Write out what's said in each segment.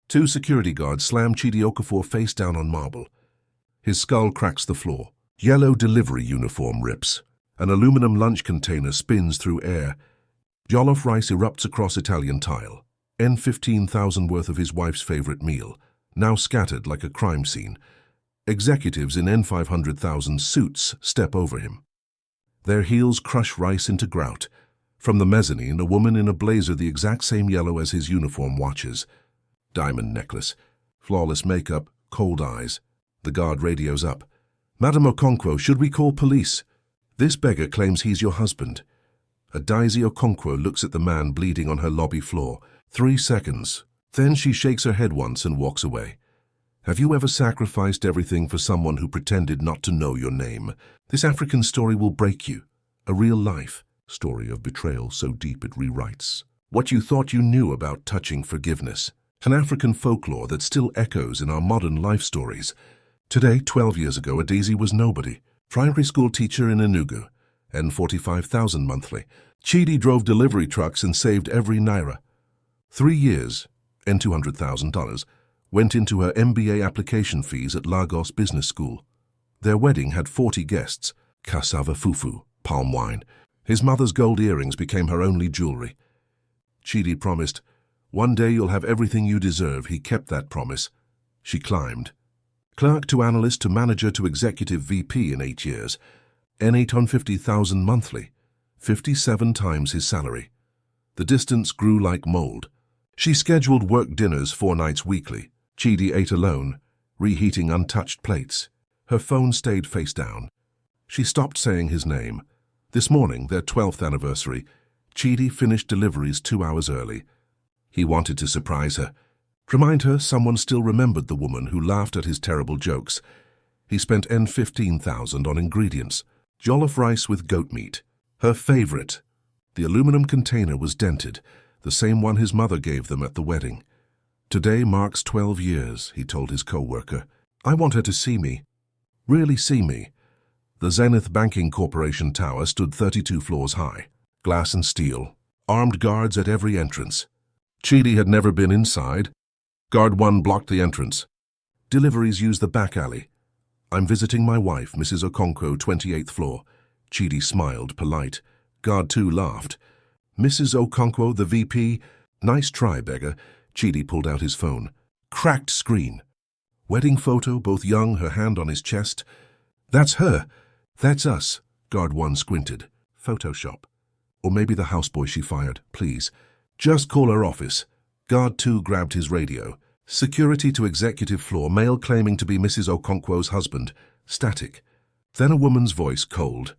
Two security guards slam Chidi Okafor face down on marble. His skull cracks the floor. Yellow delivery uniform rips. An aluminum lunch container spins through air. Jollof rice erupts across Italian tile. N15,000 worth of his wife's favorite meal, now scattered like a crime scene. Executives in N500,000 suits step over him. Their heels crush rice into grout. From the mezzanine, a woman in a blazer the exact same yellow as his uniform watches. Diamond necklace, flawless makeup, cold eyes. The guard radios up. "Madam Okonkwo, should we call police? This beggar claims he's your husband." Adaisi Okonkwo looks at the man bleeding on her lobby floor. 3 seconds. Then she shakes her head once and walks away. Have you ever sacrificed everything for someone who pretended not to know your name? This African story will break you. A real-life story of betrayal so deep it rewrites what you thought you knew about touching forgiveness. An African folklore that still echoes in our modern life stories. Today, 12 years ago, Adaisi was nobody. Primary school teacher in Enugu, N45,000 monthly. Chidi drove delivery trucks and saved every naira. 3 years, N200,000, went into her MBA application fees at Lagos Business School. Their wedding had 40 guests, cassava fufu, palm wine. His mother's gold earrings became her only jewelry. Chidi promised, "One day you'll have everything you deserve." He kept that promise. She climbed. Clerk to analyst to manager to executive VP in 8 years. N850,000 monthly, 57 times his salary. The distance grew like mold. She scheduled work dinners 4 nights weekly. Chidi ate alone, reheating untouched plates. Her phone stayed face down. She stopped saying his name. This morning, their 12th anniversary, Chidi finished deliveries 2 hours early. He wanted to surprise her. Remind her someone still remembered the woman who laughed at his terrible jokes. He spent N15,000 on ingredients. Jollof rice with goat meat. Her favorite. The aluminum container was dented, the same one his mother gave them at the wedding. Today marks 12 years, he told his co-worker. I want her to see me. Really see me. The Zenith Banking Corporation tower stood 32 floors high. Glass and steel. Armed guards at every entrance. Chidi had never been inside. Guard 1 blocked the entrance. Deliveries use the back alley. I'm visiting my wife, Mrs. Okonkwo, 28th floor. Chidi smiled, polite. Guard 2 laughed. Mrs. Okonkwo, the VP. Nice try, beggar. Chidi pulled out his phone. Cracked screen. Wedding photo, both young, her hand on his chest. That's her. That's us. Guard 1 squinted. Photoshop. Or maybe the houseboy she fired, please. Just call her office. Guard 2 grabbed his radio. Security to executive floor, male claiming to be Mrs. Okonkwo's husband. Static. Then a woman's voice, cold.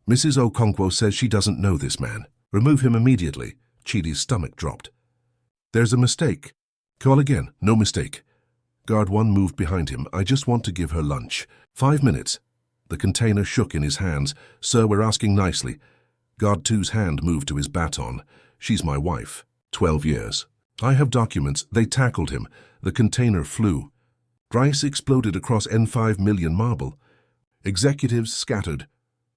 Mrs. Okonkwo says she doesn't know this man. Remove him immediately. Chidi's stomach dropped. There's a mistake. Call again. No mistake. Guard 1 moved behind him. I just want to give her lunch. 5 minutes. The container shook in his hands. Sir, we're asking nicely. Guard 2's hand moved to his baton. She's my wife. 12 years. I have documents. They tackled him. The container flew. Rice exploded across N5 million marble. Executives scattered.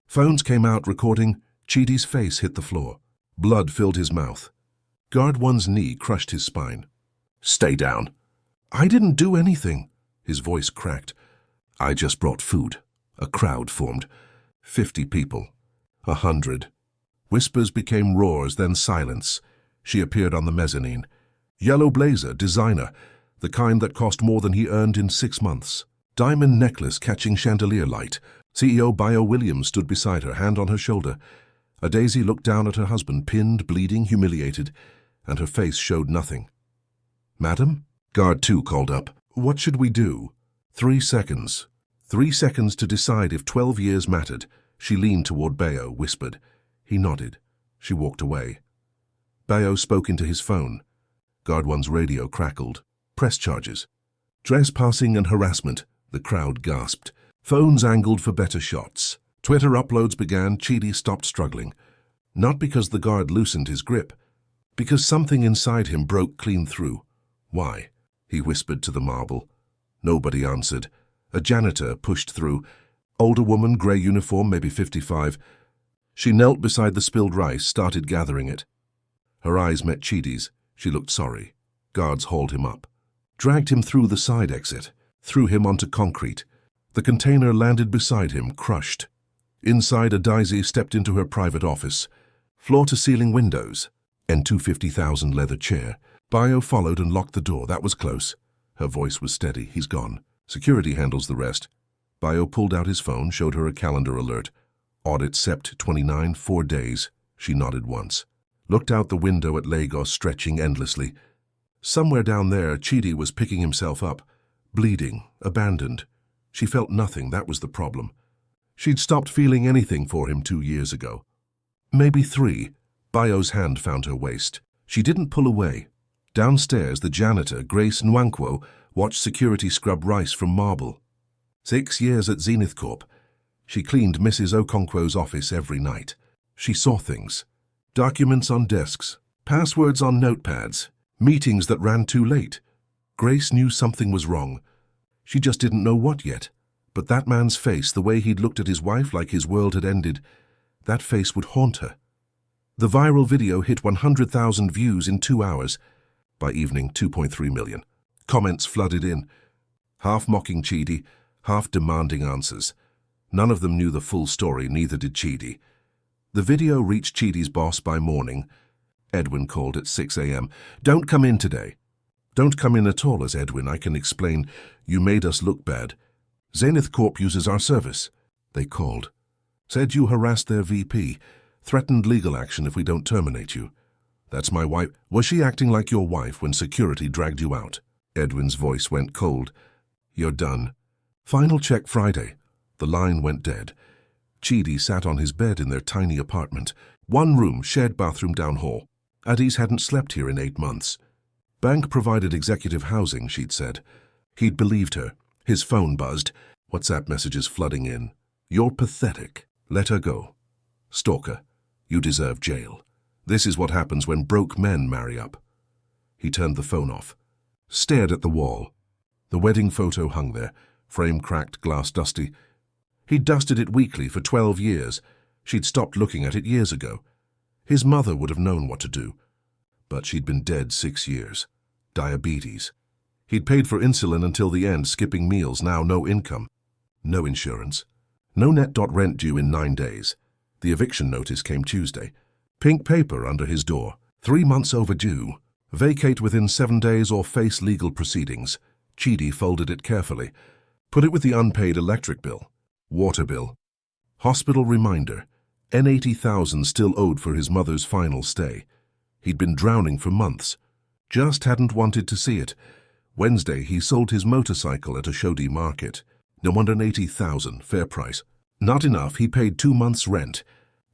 Phones came out recording. Chidi's face hit the floor. Blood filled his mouth. Guard 1's knee crushed his spine. Stay down. I didn't do anything. His voice cracked. I just brought food. A crowd formed. 50 people. 100. Whispers became roars, then silence. She appeared on the mezzanine. Yellow blazer, designer, the kind that cost more than he earned in 6 months. Diamond necklace catching chandelier light. CEO Bio Williams stood beside her, hand on her shoulder. Adaisi looked down at her husband, pinned, bleeding, humiliated, and her face showed nothing. Madam? Guard 2 called up. What should we do? 3 seconds. 3 seconds to decide if 12 years mattered. She leaned toward Bayo, whispered. He nodded. She walked away. Bayo spoke into his phone. Guard 1's radio crackled. Press charges. Trespassing and harassment, the crowd gasped. Phones angled for better shots. Twitter uploads began. Chidi stopped struggling. Not because the guard loosened his grip, because something inside him broke clean through. Why? He whispered to the marble. Nobody answered. A janitor pushed through. Older woman, grey uniform, maybe 55. She knelt beside the spilled rice, started gathering it. Her eyes met Chidi's. She looked sorry. Guards hauled him up. dragged him through the side exit, threw him onto concrete. The container landed beside him, crushed. Inside, a daisy stepped into her private office. Floor-to-ceiling windows, and $250,000 leather chair. Bayo followed and locked the door. That was close. Her voice was steady. He's gone. Security handles the rest. Bayo pulled out his phone, showed her a calendar alert. Audit Sept 29, 4 days. She nodded once. Looked out the window at Lagos stretching endlessly. Somewhere down there, Chidi was picking himself up. Bleeding, abandoned. She felt nothing, that was the problem. She'd stopped feeling anything for him 2 years ago. Maybe 3. Bayo's hand found her waist. She didn't pull away. Downstairs, the janitor, Grace Nwankwo, watched security scrub rice from marble. 6 years at Zenith Corp. She cleaned Mrs. Okonkwo's office every night. She saw things. Documents on desks, passwords on notepads, meetings that ran too late. Grace knew something was wrong. She just didn't know what yet. But that man's face, the way he'd looked at his wife like his world had ended, that face would haunt her. The viral video hit 100,000 views in 2 hours. By evening, 2.3 million. Comments flooded in, half mocking Chidi, half demanding answers. None of them knew the full story, neither did Chidi. The video reached Chidi's boss by morning. Edwin called at 6 a.m. "Don't come in today." "Don't come in at all, as Edwin, I can explain. You made us look bad. Zenith Corp uses our service." They called. "Said you harassed their VP. Threatened legal action if we don't terminate you." "That's my wife." "Was she acting like your wife when security dragged you out?" Edwin's voice went cold. "You're done." Final check Friday. The line went dead. Chidi sat on his bed in their tiny apartment. 1 room, shared bathroom down hall. Addis hadn't slept here in 8 months. Bank provided executive housing, she'd said. He'd believed her. His phone buzzed. WhatsApp messages flooding in. "You're pathetic. Let her go. Stalker. You deserve jail. This is what happens when broke men marry up." He turned the phone off. Stared at the wall. The wedding photo hung there, frame cracked, glass dusty. He'd dusted it weekly for 12 years. She'd stopped looking at it years ago. His mother would have known what to do. But she'd been dead 6 years. Diabetes. He'd paid for insulin until the end, skipping meals, now no income. No insurance. No net rent due in 9 days. The eviction notice came Tuesday. Pink paper under his door. 3 months overdue. Vacate within 7 days or face legal proceedings. Chidi folded it carefully. Put it with the unpaid electric bill. Water bill. Hospital reminder. N80,000 still owed for his mother's final stay. He'd been drowning for months. Just hadn't wanted to see it. Wednesday, he sold his motorcycle at a Shodi market. No wonder 80,000, fair price. Not enough, he paid 2 months' rent.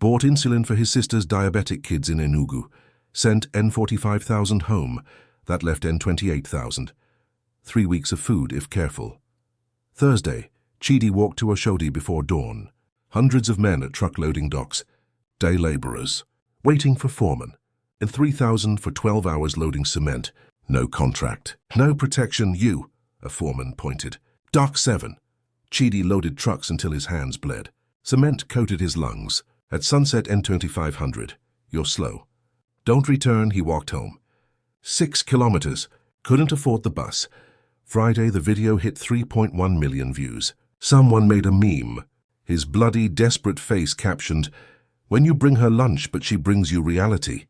Bought insulin for his sister's diabetic kids in Enugu. Sent N45,000 home. That left N28,000. 3 weeks of food, if careful. Thursday, Chidi walked to Oshodi before dawn. Hundreds of men at truck-loading docks. Day laborers. Waiting for foreman. And 3,000 for 12 hours loading cement. No contract. No protection, you, a foreman pointed. Dock 7. Chidi loaded trucks until his hands bled. Cement coated his lungs. At sunset N2500. You're slow. Don't return, he walked home. 6 kilometers. Couldn't afford the bus. Friday, the video hit 3.1 million views. Someone made a meme. His bloody, desperate face captioned, "When you bring her lunch, but she brings you reality."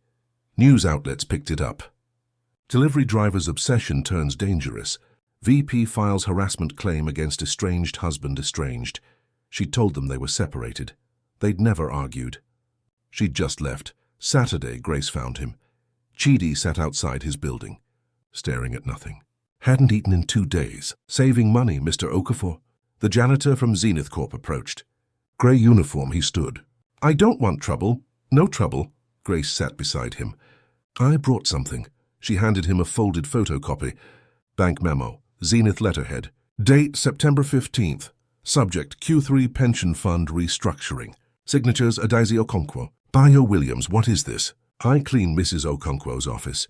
News outlets picked it up. Delivery driver's obsession turns dangerous. VP files harassment claim against estranged husband estranged. She told them they were separated. They'd never argued. She'd just left. Saturday, Grace found him. Chidi sat outside his building, staring at nothing. Hadn't eaten in 2 days. "Saving money, Mr. Okafor." The janitor from Zenith Corp approached. Grey uniform, he stood. "I don't want trouble." "No trouble." Grace sat beside him. "I brought something." She handed him a folded photocopy. Bank memo. Zenith letterhead. Date September 15th. Subject Q3 Pension Fund Restructuring. Signatures Adaisi Okonkwo. Bayo Williams, what is this? "I clean Mrs. Okonkwo's office.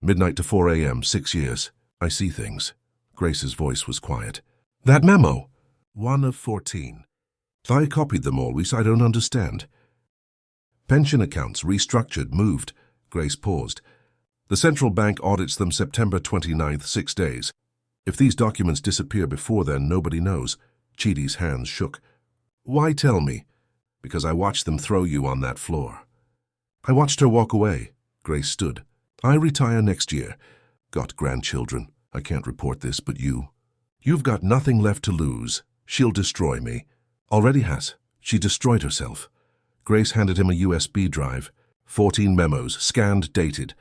Midnight to 4 a.m., 6 years. I see things." Grace's voice was quiet. "That memo?" "1 of 14. I copied them all, which I don't understand." "Pension accounts restructured, moved." Grace paused. The central bank audits them September 29th, 6 days. If these documents disappear before then, nobody knows. Chidi's hands shook. Why tell me? Because I watched them throw you on that floor. I watched her walk away. Grace stood. I retire next year. Got grandchildren. I can't report this, but You've got nothing left to lose. She'll destroy me. Already has. She destroyed herself. Grace handed him a USB drive. 14 memos, scanned, dated.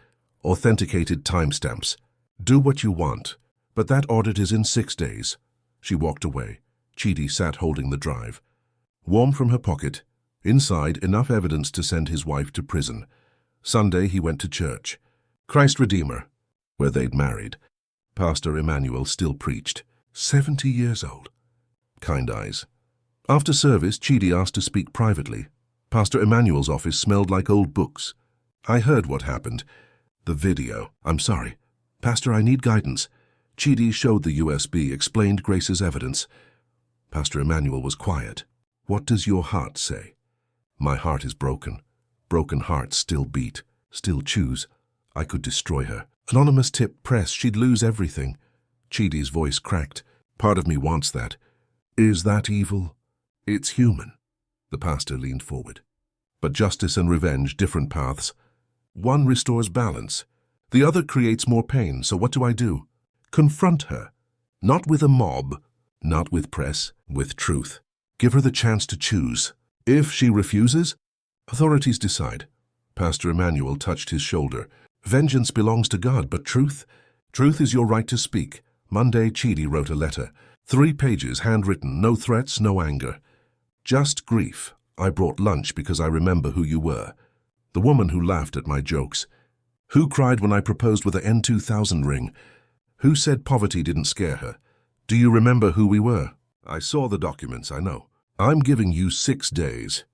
Authenticated timestamps. Do what you want, but that audit is in 6 days. She walked away. Chidi sat holding the drive. Warm from her pocket. Inside, enough evidence to send his wife to prison. Sunday, he went to church. Christ Redeemer, where they'd married. Pastor Emmanuel still preached. 70 years old. Kind eyes. After service, Chidi asked to speak privately. Pastor Emmanuel's office smelled like old books. I heard what happened. The video. I'm sorry. Pastor, I need guidance. Chidi showed the USB, explained Grace's evidence. Pastor Emmanuel was quiet. What does your heart say? My heart is broken. Broken hearts still beat, still choose. I could destroy her. Anonymous tip press, she'd lose everything. Chidi's voice cracked. Part of me wants that. Is that evil? It's human. The pastor leaned forward. But justice and revenge, different paths. One restores balance. The other creates more pain, so what do I do? Confront her. Not with a mob, not with press, with truth. Give her the chance to choose. If she refuses, authorities decide. Pastor Emmanuel touched his shoulder. Vengeance belongs to God, but truth? Truth is your right to speak. Monday, Chidi wrote a letter. 3 pages, handwritten, no threats, no anger. Just grief. I brought lunch because I remember who you were. The woman who laughed at my jokes. Who cried when I proposed with a N2000 ring? Who said poverty didn't scare her? Do you remember who we were? I saw the documents, I know. I'm giving you 6 days.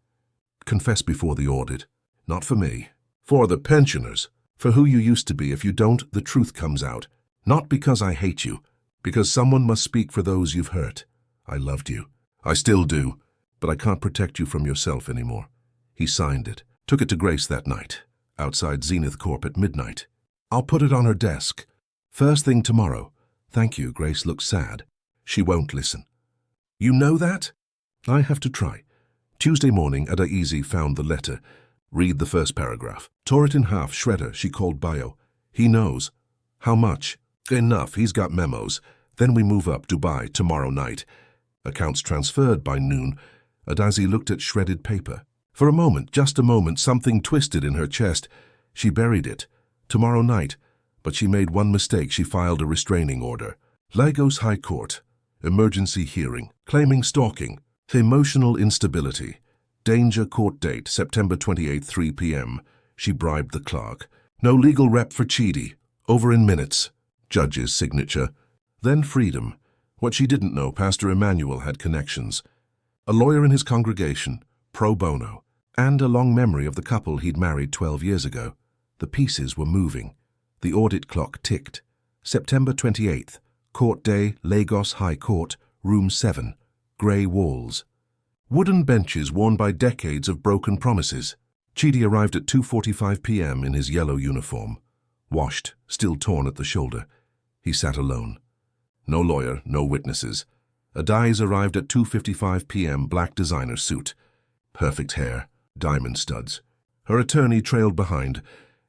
Confess before the audit. Not for me. For the pensioners. For who you used to be. If you don't, the truth comes out. Not because I hate you. Because someone must speak for those you've hurt. I loved you. I still do. But I can't protect you from yourself anymore. He signed it. Took it to Grace that night. Outside Zenith Corp at midnight. I'll put it on her desk. First thing tomorrow. Thank you. Grace looks sad. She won't listen. You know that? I have to try. Tuesday morning, Adaizi found the letter. Read the first paragraph. Tore it in half. Shredder, she called bio. He knows. How much? Enough. He's got memos. Then we move up Dubai tomorrow night. Accounts transferred by noon. Adaizi looked at shredded paper. For a moment, just a moment, something twisted in her chest. She buried it. Tomorrow night. But she made one mistake. She filed a restraining order. Lagos High Court. Emergency hearing. Claiming stalking. Emotional instability. Danger court date, September 28, 3 p.m. She bribed the clerk. No legal rep for Chidi. Over in minutes. Judge's signature. Then freedom. What she didn't know, Pastor Emmanuel had connections. A lawyer in his congregation, pro bono, and a long memory of the couple he'd married 12 years ago. The pieces were moving. The audit clock ticked. September 28th. Court day, Lagos High Court, room 7. Grey walls. Wooden benches worn by decades of broken promises. Chidi arrived at 2:45 p.m. in his yellow uniform. Washed, still torn at the shoulder. He sat alone. No lawyer, no witnesses. Adaiz arrived at 2:55 p.m. black designer suit. Perfect hair, diamond studs. Her attorney trailed behind.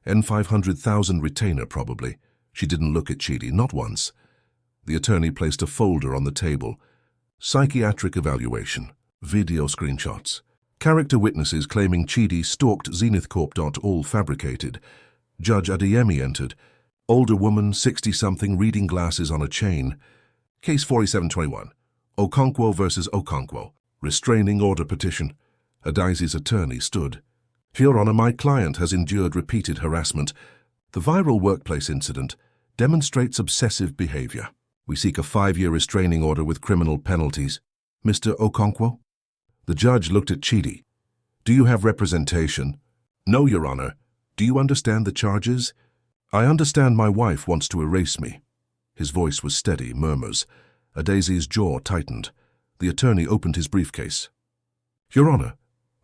N500,000 retainer, probably. She didn't look at Chidi, not once. The attorney placed a folder on the table. Psychiatric evaluation. Video screenshots. Character witnesses claiming Chidi stalked Zenith Corp. All fabricated. Judge Adeyemi entered. Older woman, 60-something, reading glasses on a chain. Case 4721. Okonkwo versus Okonkwo. Restraining order petition. Adaizi's attorney stood. Your Honor, my client has endured repeated harassment. The viral workplace incident demonstrates obsessive behavior. We seek a 5-year restraining order with criminal penalties. Mr. Okonkwo? The judge looked at Chidi. Do you have representation? No, Your Honor. Do you understand the charges? I understand my wife wants to erase me. His voice was steady, murmurs. Adaizi's jaw tightened. The attorney opened his briefcase. Your Honor,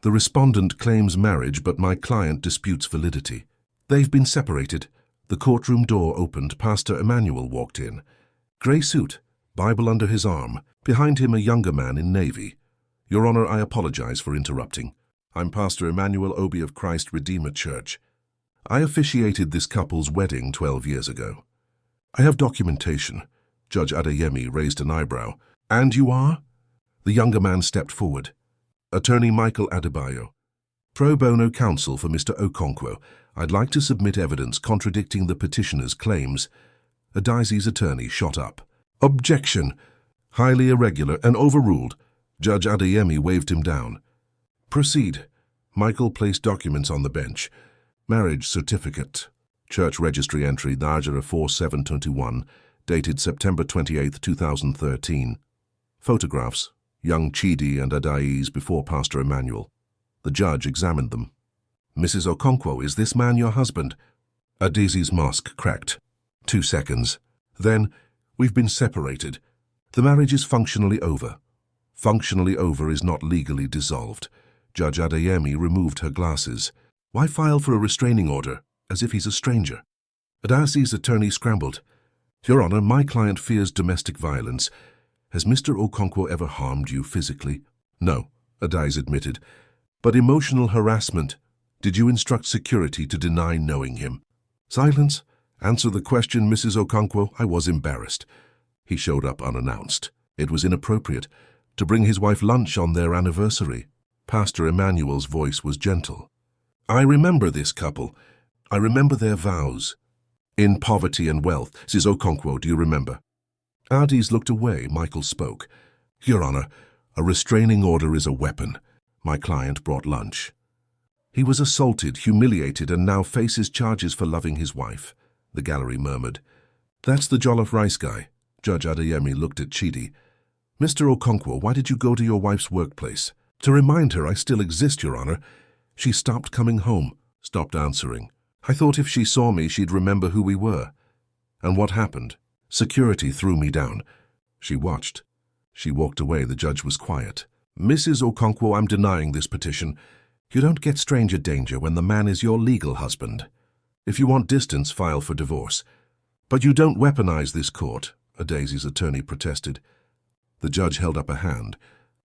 the respondent claims marriage, but my client disputes validity. They've been separated. The courtroom door opened. Pastor Emmanuel walked in. Grey suit, Bible under his arm. Behind him a younger man in navy. Your Honor, I apologize for interrupting. I'm Pastor Emmanuel Obi of Christ Redeemer Church. I officiated this couple's wedding 12 years ago. I have documentation. Judge Adeyemi raised an eyebrow. And you are? The younger man stepped forward. Attorney Michael Adebayo. Pro bono counsel for Mr. Okonkwo. I'd like to submit evidence contradicting the petitioner's claims. Adaizi's attorney shot up. Objection. Highly irregular and overruled. Judge Adeyemi waved him down. Proceed. Michael placed documents on the bench. Marriage certificate. Church registry entry Nigeria 4721, dated September 28, 2013. Photographs. Young Chidi and Adaiz before Pastor Emmanuel. The judge examined them. Mrs. Okonkwo, is this man your husband? Adaizi's mask cracked. 2 seconds. Then, we've been separated. The marriage is functionally over. Functionally over is not legally dissolved. Judge Adeyemi removed her glasses. Why file for a restraining order, as if he's a stranger? Adaizi's attorney scrambled. Your Honor, my client fears domestic violence. Has Mr. Okonkwo ever harmed you physically? No, Adaiz admitted. But emotional harassment. Did you instruct security to deny knowing him? Silence. Answer the question, Mrs. Okonkwo. I was embarrassed. He showed up unannounced. It was inappropriate to bring his wife lunch on their anniversary. Pastor Emmanuel's voice was gentle. I remember this couple. I remember their vows. In poverty and wealth. Mrs. Okonkwo, do you remember? Adaiz looked away. Michael spoke. Your Honor, a restraining order is a weapon. My client brought lunch. He was assaulted, humiliated, and now faces charges for loving his wife. The gallery murmured. That's the jollof rice guy. Judge Adeyemi looked at Chidi. Mr. Okonkwo, why did you go to your wife's workplace? To remind her I still exist, Your Honor. She stopped coming home, stopped answering. I thought if she saw me, she'd remember who we were. And what happened? Security threw me down. She watched. She walked away. The judge was quiet. Mrs. Okonkwo, I'm denying this petition. You don't get stranger danger when the man is your legal husband. If you want distance, file for divorce. But you don't weaponize this court, Adaizi's attorney protested. The judge held up a hand.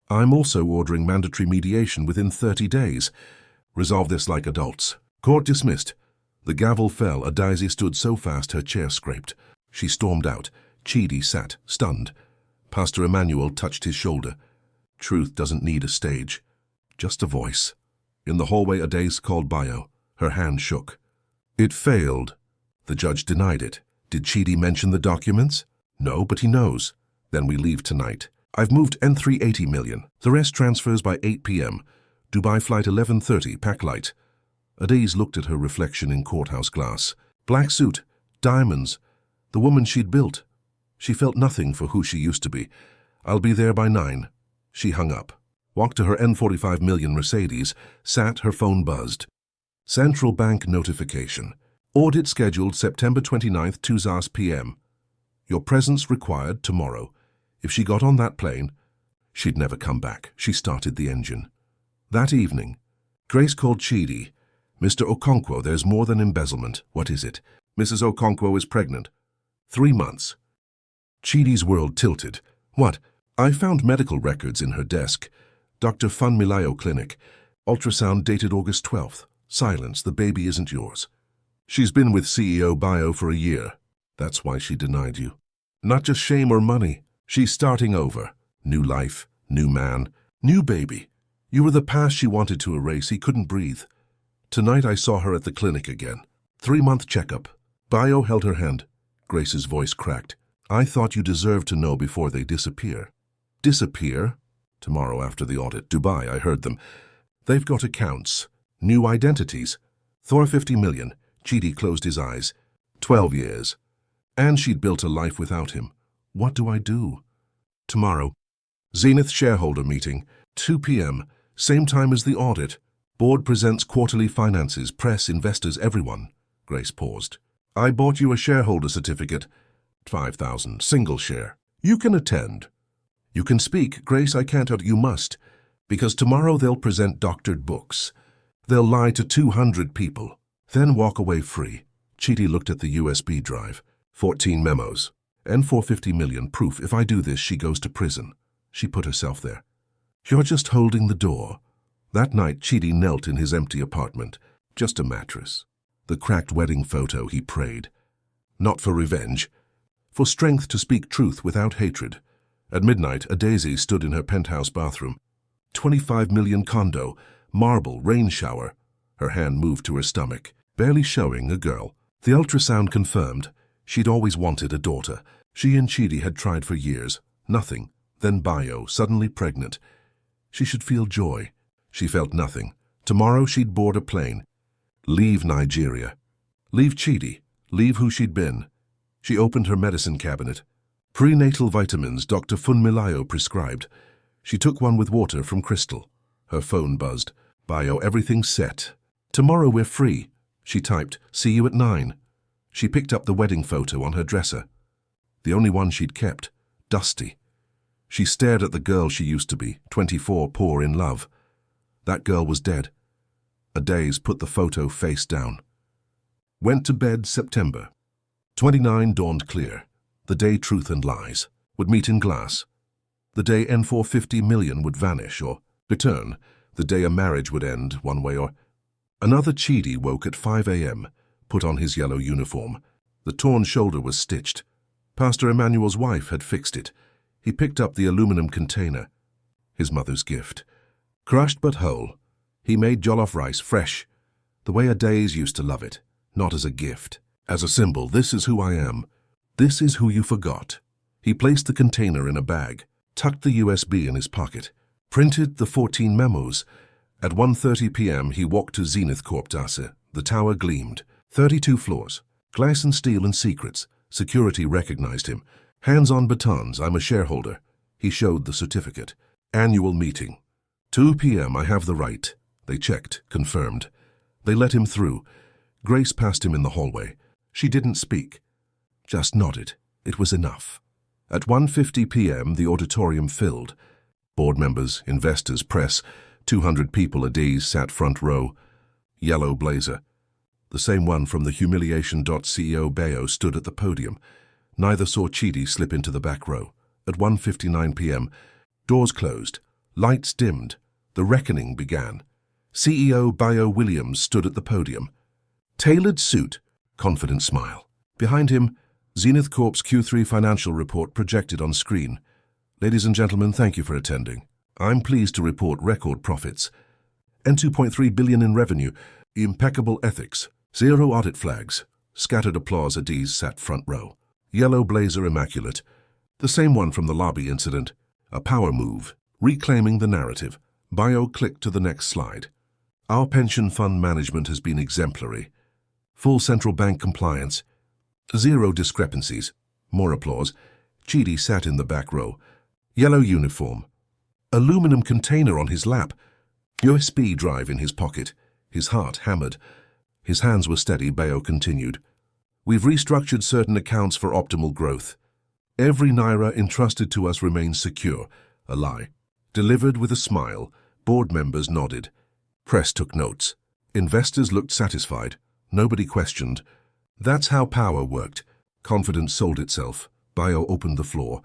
I'm also ordering mandatory mediation within 30 days. Resolve this like adults. Court dismissed. The gavel fell. Adaizi stood so fast her chair scraped. She stormed out. Chidi sat, stunned. Pastor Emmanuel touched his shoulder. Truth doesn't need a stage. Just a voice. In the hallway, Adaiz called Bayo. Her hand shook. It failed. The judge denied it. Did Chidi mention the documents? No, but he knows. Then we leave tonight. I've moved N3 80 million. The rest transfers by 8 p.m. Dubai flight 11:30, pack light. Adaiz looked at her reflection in courthouse glass. Black suit, diamonds. The woman she'd built. She felt nothing for who she used to be. I'll be there by 9. She hung up, walked to her N45 million Mercedes, sat, her phone buzzed. Central Bank notification. Audit scheduled September 29th, 2 p.m. Your presence required tomorrow. If she got on that plane, she'd never come back. She started the engine. That evening, Grace called Chidi. Mr. Okonkwo, there's more than embezzlement. What is it? Mrs. Okonkwo is pregnant. 3 months. Chidi's world tilted. What? I found medical records in her desk. Dr. Funmilayo Clinic. Ultrasound dated August 12th. Silence, the baby isn't yours. She's been with CEO Bayo for a year. That's why she denied you. Not just shame or money. She's starting over. New life, new man, new baby. You were the past she wanted to erase. He couldn't breathe. Tonight I saw her at the clinic again. 3-month checkup. Bayo held her hand. Grace's voice cracked. I thought you deserved to know before they disappear. Disappear? Tomorrow after the audit. Dubai, I heard them. They've got accounts. New identities. Thor 50 million. Chidi closed his eyes. 12 years. And she'd built a life without him. What do I do? Tomorrow. Zenith shareholder meeting. 2 p.m. Same time as the audit. Board presents quarterly finances, press, investors, everyone. Grace paused. I bought you a shareholder certificate. 5,000, single share. You can attend. You can speak. Grace, I can't. You must. Because tomorrow they'll present doctored books. They'll lie to 200 people. Then walk away free. Chidi looked at the USB drive. 14 memos. N450 million proof. If I do this, she goes to prison. She put herself there. You're just holding the door. That night, Chidi knelt in his empty apartment. Just a mattress. The cracked wedding photo, he prayed. Not for revenge. For strength to speak truth without hatred. At midnight, a daisy stood in her penthouse bathroom. 25 million condo. Marble, rain shower. Her hand moved to her stomach, barely showing a girl. The ultrasound confirmed. She'd always wanted a daughter. She and Chidi had tried for years. Nothing. Then Bayo, suddenly pregnant. She should feel joy. She felt nothing. Tomorrow she'd board a plane. Leave Nigeria. Leave Chidi. Leave who she'd been. She opened her medicine cabinet. Prenatal vitamins Dr. Funmilayo prescribed. She took one with water from Crystal. Her phone buzzed. Bayo, everything's set. Tomorrow we're free. She typed, see you at 9. She picked up the wedding photo on her dresser. The only one she'd kept. Dusty. She stared at the girl she used to be, 24, poor in love. That girl was dead. A daze put the photo face down. Went to bed September. 29 dawned clear. The day truth and lies would meet in glass. The day N450 million would vanish or return. The day a marriage would end one way or another. Chidi woke at 5 a.m., put on his yellow uniform. The torn shoulder was stitched. Pastor Emmanuel's wife had fixed it. He picked up the aluminum container. His mother's gift. Crushed but whole. He made jollof rice fresh, the way a days used to love it, not as a gift. As a symbol, this is who I am. This is who you forgot. He placed the container in a bag, tucked the USB in his pocket, printed the 14 memos. At 1:30 p.m. he walked to Zenith Korptasse. The tower gleamed. 32 floors. Glass and steel and secrets. Security recognized him. Hands on batons, I'm a shareholder. He showed the certificate. Annual meeting. 2 p.m. I have the right. They checked, confirmed. They let him through. Grace passed him in the hallway. She didn't speak. Just nodded. It was enough. At 1:50 p.m. the auditorium filled. Board members, investors, press. 200 people a days sat front row. Yellow blazer. The same one from the Humiliation.co. Bayo stood at the podium. Neither saw Chidi slip into the back row. At 1:59 p.m. doors closed. Lights dimmed. The reckoning began. CEO Bayo Williams stood at the podium. Tailored suit, confident smile. Behind him, Zenith Corp's Q3 financial report projected on screen. Ladies and gentlemen, thank you for attending. I'm pleased to report record profits. N2.3 billion in revenue, impeccable ethics, 0 audit flags. Scattered applause. Adiz sat front row. Yellow blazer immaculate. The same one from the lobby incident. A power move, reclaiming the narrative. Bayo clicked to the next slide. Our pension fund management has been exemplary. Full central bank compliance. 0 discrepancies. More applause. Chidi sat in the back row. Yellow uniform. Aluminum container on his lap. USB drive in his pocket. His heart hammered. His hands were steady. Bayo continued. We've restructured certain accounts for optimal growth. Every naira entrusted to us remains secure. A lie. Delivered with a smile. Board members nodded. Press took notes. Investors looked satisfied. Nobody questioned. That's how power worked. Confidence sold itself. Bayo opened the floor.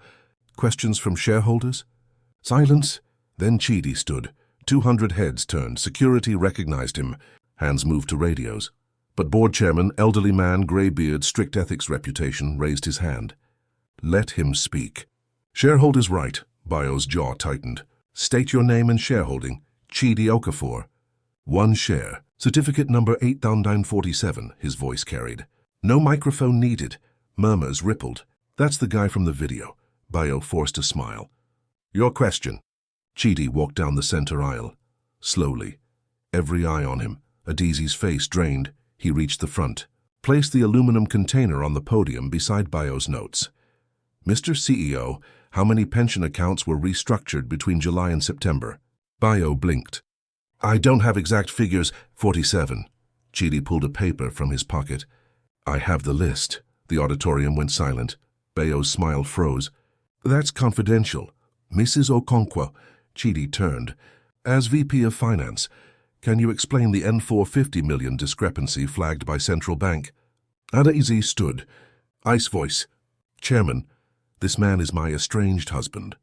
Questions from shareholders? Silence. Then Chidi stood. 200 heads turned. Security recognized him. Hands moved to radios. But board chairman, elderly man, grey beard, strict ethics reputation, raised his hand. Let him speak. Shareholders right. Bayo's jaw tightened. State your name and shareholding. Chidi Okafor. 1 share. Certificate number 8947, his voice carried. No microphone needed. Murmurs rippled. That's the guy from the video. Bayo forced a smile. Your question. Chidi walked down the center aisle. Slowly. Every eye on him. Adizi's face drained. He reached the front. Placed the aluminum container on the podium beside Bayo's notes. Mr. CEO, how many pension accounts were restructured between July and September? Bayo blinked. I don't have exact figures. 47. Chidi pulled a paper from his pocket. I have the list. The auditorium went silent. Bayo's smile froze. That's confidential. Mrs. Okonkwo. Chidi turned. As VP of Finance, can you explain the N450 million discrepancy flagged by Central Bank? Adaeze stood. Ice voice. Chairman, this man is my estranged husband.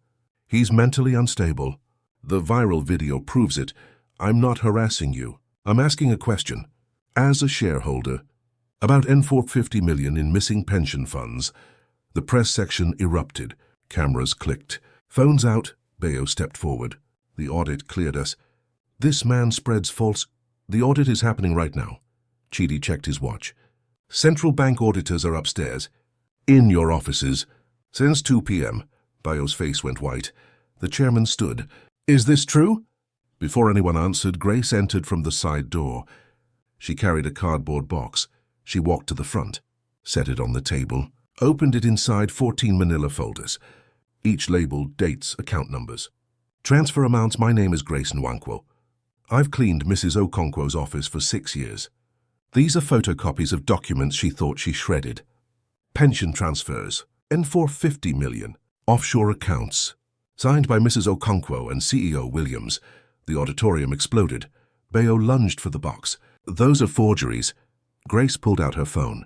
He's mentally unstable. The viral video proves it. I'm not harassing you. I'm asking a question. As a shareholder, about N450 million in missing pension funds. The press section erupted. Cameras clicked. Phones out. Bayo stepped forward. The audit cleared us. This man spreads false... The audit is happening right now. Chidi checked his watch. Central bank auditors are upstairs. In your offices. Since 2 p.m. Bayo's face went white. The chairman stood. Is this true? Before anyone answered, Grace entered from the side door. She carried a cardboard box. She walked to the front, set it on the table, opened it inside 14 manila folders, each labeled dates, account numbers. Transfer amounts. My name is Grace Nwankwo. I've cleaned Mrs. Okonkwo's office for 6 years. These are photocopies of documents she thought she shredded. Pension transfers, N450 million, offshore accounts. Signed by Mrs. Okonkwo and CEO Williams. The auditorium exploded. Bayo lunged for the box. Those are forgeries. Grace pulled out her phone.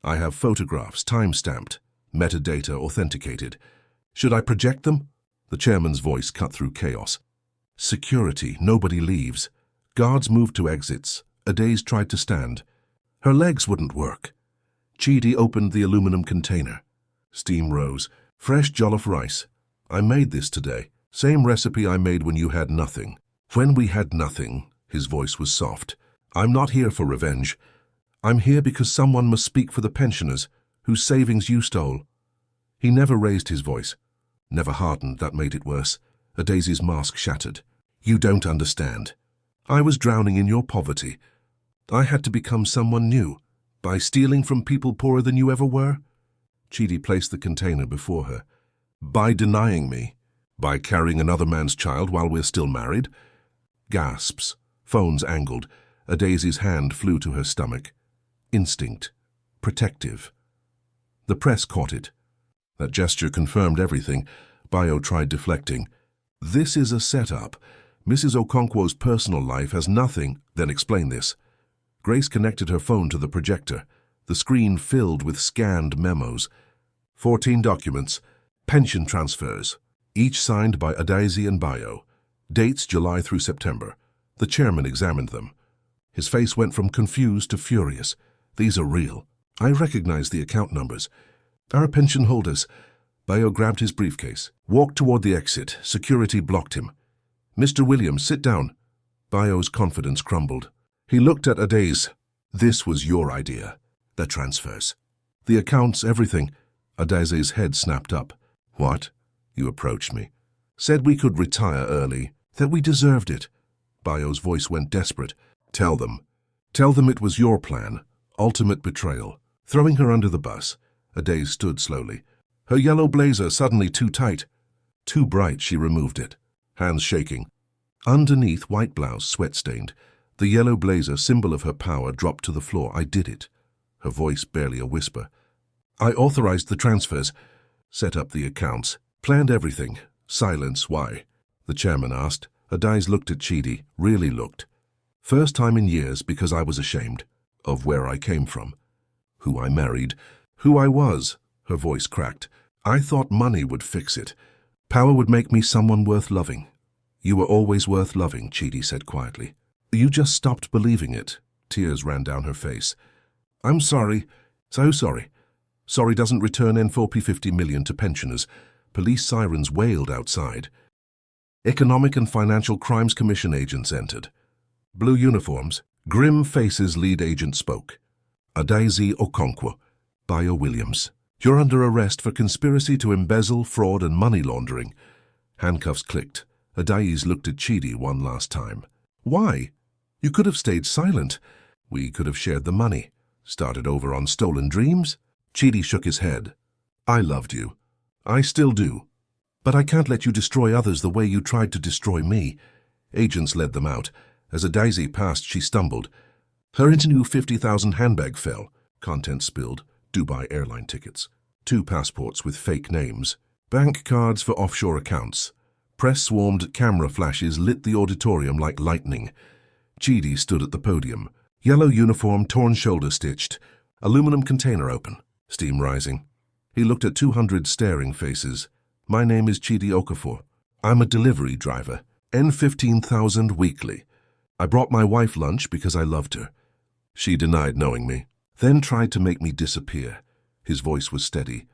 I have photographs, time-stamped, metadata authenticated. Should I project them? The chairman's voice cut through chaos. Security, nobody leaves. Guards moved to exits. Adaeze tried to stand. Her legs wouldn't work. Chidi opened the aluminum container. Steam rose. Fresh jollof rice. I made this today. Same recipe I made when you had nothing. When we had nothing, his voice was soft. I'm not here for revenge. I'm here because someone must speak for the pensioners, whose savings you stole. He never raised his voice. Never hardened, that made it worse. Adaeze's mask shattered. You don't understand. I was drowning in your poverty. I had to become someone new, by stealing from people poorer than you ever were. Chidi placed the container before her. By denying me. By carrying another man's child while we're still married. Gasps. Phones angled. Adaeze's hand flew to her stomach. Instinct. Protective. The press caught it. That gesture confirmed everything. Bayo tried deflecting. This is a setup. Mrs. Okonkwo's personal life has nothing. Then explain this. Grace connected her phone to the projector. The screen filled with scanned memos. 14 documents. Pension transfers. Each signed by Adaeze and Bayo. Dates July through September. The chairman examined them. His face went from confused to furious. These are real. I recognize the account numbers. Our pension holders. Bayo grabbed his briefcase, walked toward the exit. Security blocked him. Mr. Williams, sit down. Bayo's confidence crumbled. He looked at Adaeze. This was your idea. The transfers. The accounts, everything. Adaeze's head snapped up. What? You approached me. Said we could retire early. That we deserved it. Bayo's voice went desperate. Tell them. Tell them it was your plan. Ultimate betrayal. Throwing her under the bus. Adaeze stood slowly. Her yellow blazer suddenly too tight. Too bright, she removed it. Hands shaking. Underneath, white blouse, sweat-stained. The yellow blazer, symbol of her power, dropped to the floor. I did it. Her voice barely a whisper. I authorized the transfers. Set up the accounts. Planned everything. Silence, why? The chairman asked. Adaeze looked at Chidi, really looked. First time in years because I was ashamed of where I came from, who I married, who I was. Her voice cracked. I thought money would fix it. Power would make me someone worth loving. You were always worth loving, Chidi said quietly. You just stopped believing it. Tears ran down her face. I'm sorry. So sorry. Sorry doesn't return N450 million to pensioners. Police sirens wailed outside. Economic and Financial Crimes Commission agents entered. Blue uniforms. Grim faces. Lead agent spoke. Adaeze Okonkwo. Bayo Williams. You're under arrest for conspiracy to embezzle, fraud and money laundering. Handcuffs clicked. Adaeze looked at Chidi one last time. Why? You could have stayed silent. We could have shared the money. Started over on stolen dreams. Chidi shook his head. I loved you. I still do. But I can't let you destroy others the way you tried to destroy me. Agents led them out. As Adaeze passed, she stumbled. Her new 50,000 handbag fell. Contents spilled. Dubai airline tickets. 2 passports with fake names. Bank cards for offshore accounts. Press swarmed. Camera flashes lit the auditorium like lightning. Chidi stood at the podium. Yellow uniform, torn shoulder stitched. Aluminum container open, steam rising. He looked at 200 staring faces. My name is Chidi Okafor. I'm a delivery driver. N15,000 weekly. I brought my wife lunch because I loved her. She denied knowing me, then tried to make me disappear. His voice was steady,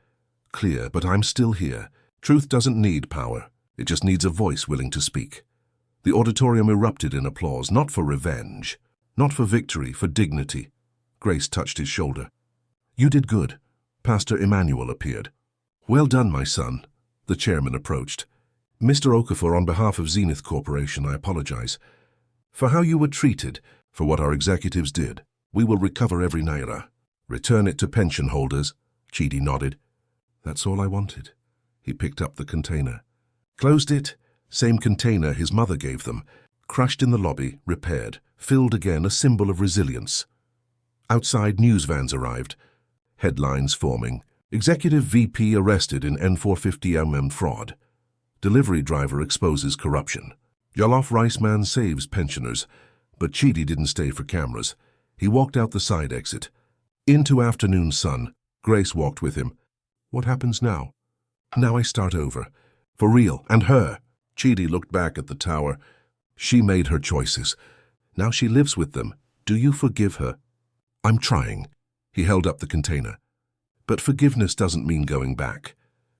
clear, but I'm still here. Truth doesn't need power. It just needs a voice willing to speak. The auditorium erupted in applause, not for revenge, not for victory, for dignity. Grace touched his shoulder. You did good. Pastor Emmanuel appeared. Well done, my son. The chairman approached. Mr. Okafor, on behalf of Zenith Corporation, I apologize. For how you were treated, for what our executives did. We will recover every naira. Return it to pension holders. Chidi nodded. That's all I wanted. He picked up the container. Closed it. Same container his mother gave them. Crushed in the lobby, repaired. Filled again, a symbol of resilience. Outside, news vans arrived. Headlines forming. Executive VP arrested in N450mm fraud. Delivery driver exposes corruption. Jollof rice man saves pensioners. But Chidi didn't stay for cameras. He walked out the side exit. Into afternoon sun. Grace walked with him. What happens now? Now I start over. For real. And her. Chidi looked back at the tower. She made her choices. Now she lives with them. Do you forgive her? I'm trying. He held up the container. But forgiveness doesn't mean going back.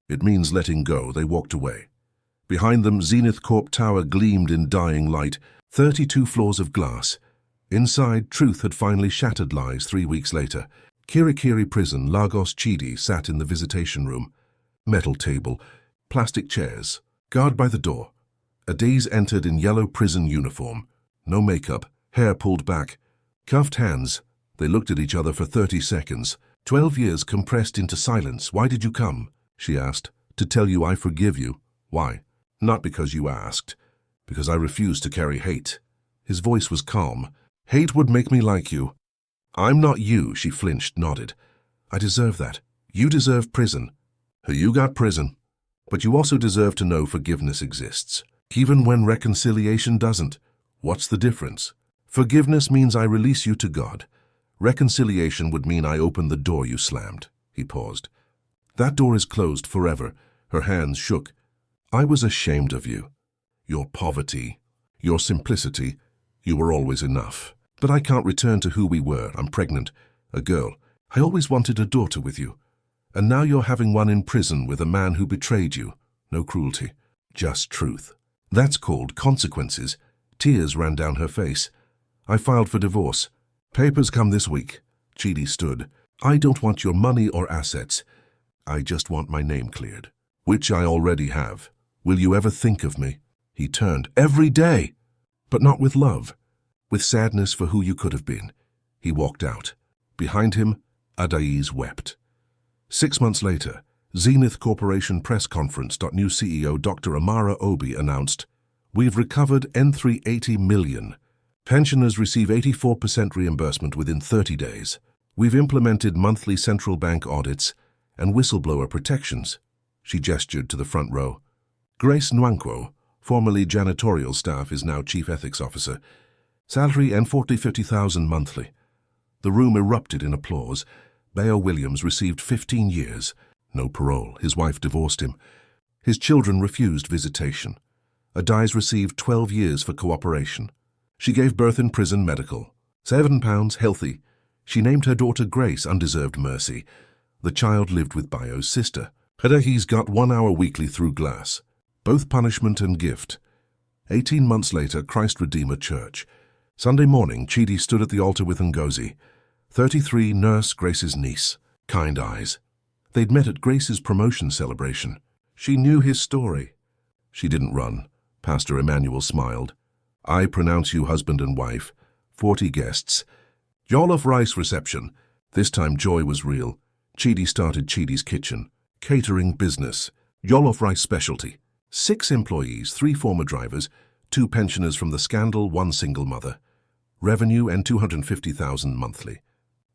It means letting go. They walked away. Behind them, Zenith Corp Tower gleamed in dying light, 32 floors of glass. Inside, truth had finally shattered lies 3 weeks later. Kirikiri prison, Lagos. Chidi sat in the visitation room. Metal table, plastic chairs, guard by the door. Adaze entered in yellow prison uniform. No makeup, hair pulled back. Cuffed hands. They looked at each other for 30 seconds. 12 years compressed into silence. Why did you come? She asked. To tell you I forgive you. Why? Not because you asked. Because I refuse to carry hate. His voice was calm. Hate would make me like you. I'm not you, she flinched, nodded. I deserve that. You deserve prison. You got prison. But you also deserve to know forgiveness exists. Even when reconciliation doesn't. What's the difference? Forgiveness means I release you to God. Reconciliation would mean I open the door you slammed. He paused. That door is closed forever. Her hands shook. I was ashamed of you. Your poverty, your simplicity. You were always enough. But I can't return to who we were. I'm pregnant. A girl. I always wanted a daughter with you. And now you're having one in prison with a man who betrayed you. No cruelty. Just truth. That's called consequences. Tears ran down her face. I filed for divorce. Papers come this week. Chidi stood. I don't want your money or assets. I just want my name cleared. Which I already have. Will you ever think of me? He turned. Every day. But not with love. With sadness for who you could have been. He walked out. Behind him, Adaiz wept. 6 months later, Zenith Corporation press conference. New CEO Dr. Amara Obi announced, we've recovered N380 million. Pensioners receive 84% reimbursement within 30 days. We've implemented monthly central bank audits and whistleblower protections. She gestured to the front row. Grace Nwankwo, formerly janitorial staff, is now Chief Ethics Officer. Salary N50,000 monthly. The room erupted in applause. Bayo Williams received 15 years. No parole. His wife divorced him. His children refused visitation. Adaiz received 12 years for cooperation. She gave birth in prison medical. 7 pounds, healthy. She named her daughter Grace, undeserved mercy. The child lived with Bayo's sister. Adaiz got 1 hour weekly through glass. Both punishment and gift. 18 months later, Christ Redeemer Church. Sunday morning, Chidi stood at the altar with Ngozi. 33, nurse, Grace's niece. Kind eyes. They'd met at Grace's promotion celebration. She knew his story. She didn't run. Pastor Emmanuel smiled. I pronounce you husband and wife. 40 guests. Jollof rice reception. This time joy was real. Chidi started Chidi's Kitchen. Catering business. Jollof rice specialty. 6 employees, 3 former drivers, 2 pensioners from the scandal, 1 single mother. Revenue N250,000 monthly.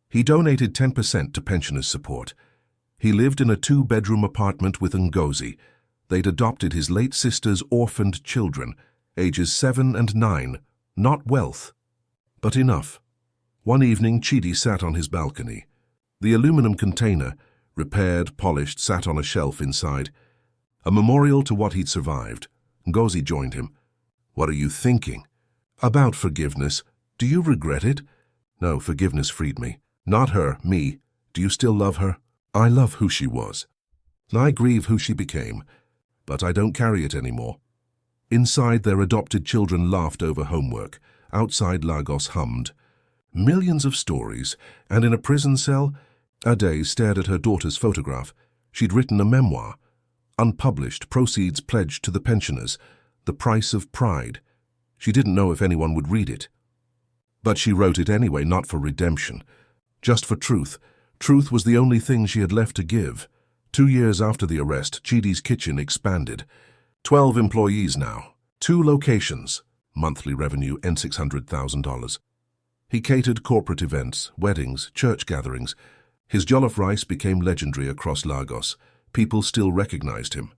He donated 10% to pensioners' support. He lived in a 2-bedroom apartment with Ngozi. They'd adopted his late sister's orphaned children, ages 7 and 9. Not wealth, but enough. One evening, Chidi sat on his balcony. The aluminum container, repaired, polished, sat on a shelf inside. A memorial to what he'd survived. Ngozi joined him. "What are you thinking?" "About forgiveness. Do you regret it?" "No, forgiveness freed me. Not her, me. Do you still love her?" "I love who she was. I grieve who she became, but I don't carry it anymore." Inside, their adopted children laughed over homework. Outside, Lagos hummed. Millions of stories, and in a prison cell, Ade stared at her daughter's photograph. She'd written a memoir. Unpublished, proceeds pledged to the pensioners. The price of pride. She didn't know if anyone would read it. But she wrote it anyway, not for redemption. Just for truth. Truth was the only thing she had left to give. 2 years after the arrest, Chidi's kitchen expanded. 12 employees now. 2 locations. Monthly revenue $600,000. He catered corporate events, weddings, church gatherings. His jollof rice became legendary across Lagos. People still recognized him.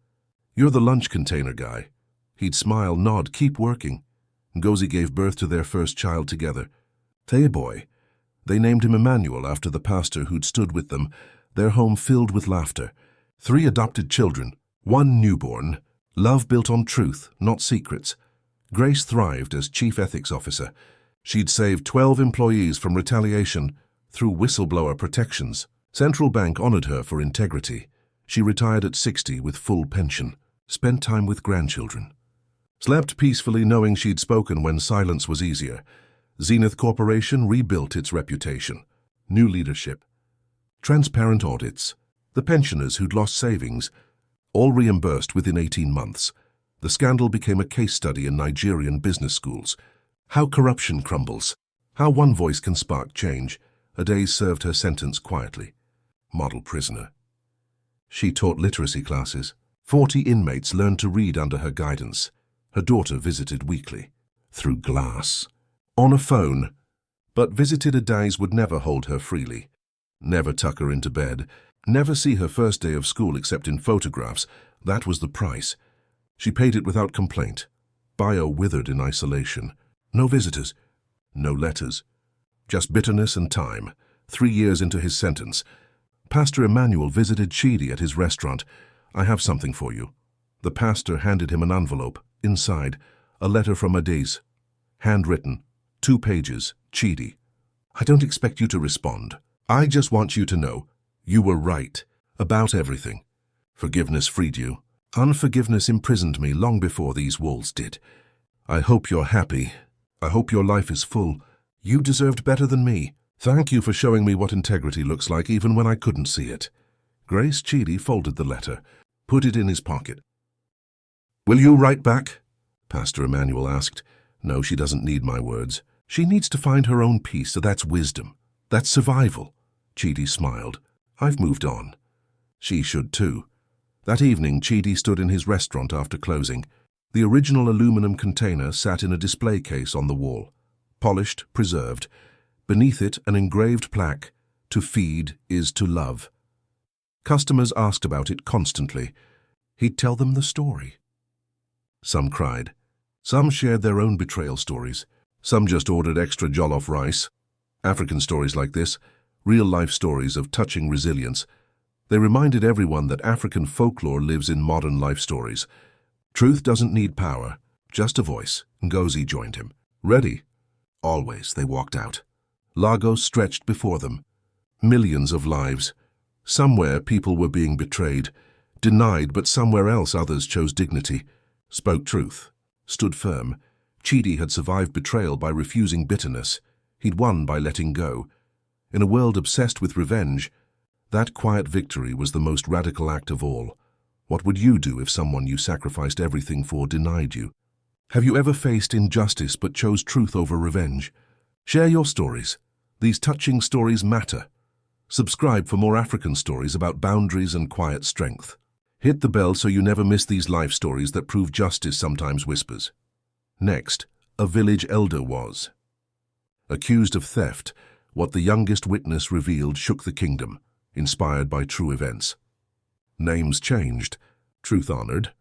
"You're the lunch container guy." He'd smile, nod, keep working. Ngozi gave birth to their first child together. Boy. They named him Emmanuel after the pastor who'd stood with them, their home filled with laughter. 3 adopted children, 1 newborn. Love built on truth, not secrets. Grace thrived as chief ethics officer. She'd saved 12 employees from retaliation through whistleblower protections. Central Bank honored her for integrity. She retired at 60 with full pension. Spent time with grandchildren. Slept peacefully knowing she'd spoken when silence was easier. Zenith Corporation rebuilt its reputation. New leadership. Transparent audits. The pensioners who'd lost savings, all reimbursed within 18 months. The scandal became a case study in Nigerian business schools. How corruption crumbles. How one voice can spark change. Ade served her sentence quietly. Model prisoner. She taught literacy classes. 40 inmates learned to read under her guidance. Her daughter visited weekly. Through glass. On a phone. But visited Ade's would never hold her freely. Never tuck her into bed. Never see her first day of school except in photographs. That was the price. She paid it without complaint. Bio withered in isolation. No visitors. No letters. Just bitterness and time. 3 years into his sentence. Pastor Emmanuel visited Chidi at his restaurant. "I have something for you." The pastor handed him an envelope. Inside, a letter from Ade's. Handwritten. 2 pages. Chidi. "I don't expect you to respond. I just want you to know you were right about everything. Forgiveness freed you. Unforgiveness imprisoned me long before these walls did. I hope you're happy. I hope your life is full. You deserved better than me. Thank you for showing me what integrity looks like even when I couldn't see it." Grace Chidi folded the letter, put it in his pocket. "Will you write back?" Pastor Emmanuel asked. "No, she doesn't need my words. She needs to find her own peace, so that's wisdom. That's survival." Chidi smiled. "I've moved on." She should too. That evening, Chidi stood in his restaurant after closing. The original aluminum container sat in a display case on the wall. Polished, preserved. Beneath it, an engraved plaque, "To feed is to love." Customers asked about it constantly. He'd tell them the story. Some cried. Some shared their own betrayal stories. Some just ordered extra jollof rice. African stories like this, real-life stories of touching resilience. They reminded everyone that African folklore lives in modern life stories. Truth doesn't need power, just a voice. Ngozi joined him. "Ready?" Always, they walked out. Lagos stretched before them. Millions of lives. Somewhere people were being betrayed, denied, but somewhere else others chose dignity, spoke truth, stood firm. Chidi had survived betrayal by refusing bitterness. He'd won by letting go. In a world obsessed with revenge, that quiet victory was the most radical act of all. What would you do if someone you sacrificed everything for denied you? Have you ever faced injustice but chose truth over revenge? Share your stories. These touching stories matter. Subscribe for more African stories about boundaries and quiet strength. Hit the bell so you never miss these life stories that prove justice sometimes whispers. Next, a village elder was accused of theft. What the youngest witness revealed shook the kingdom, inspired by true events. Names changed, truth honored.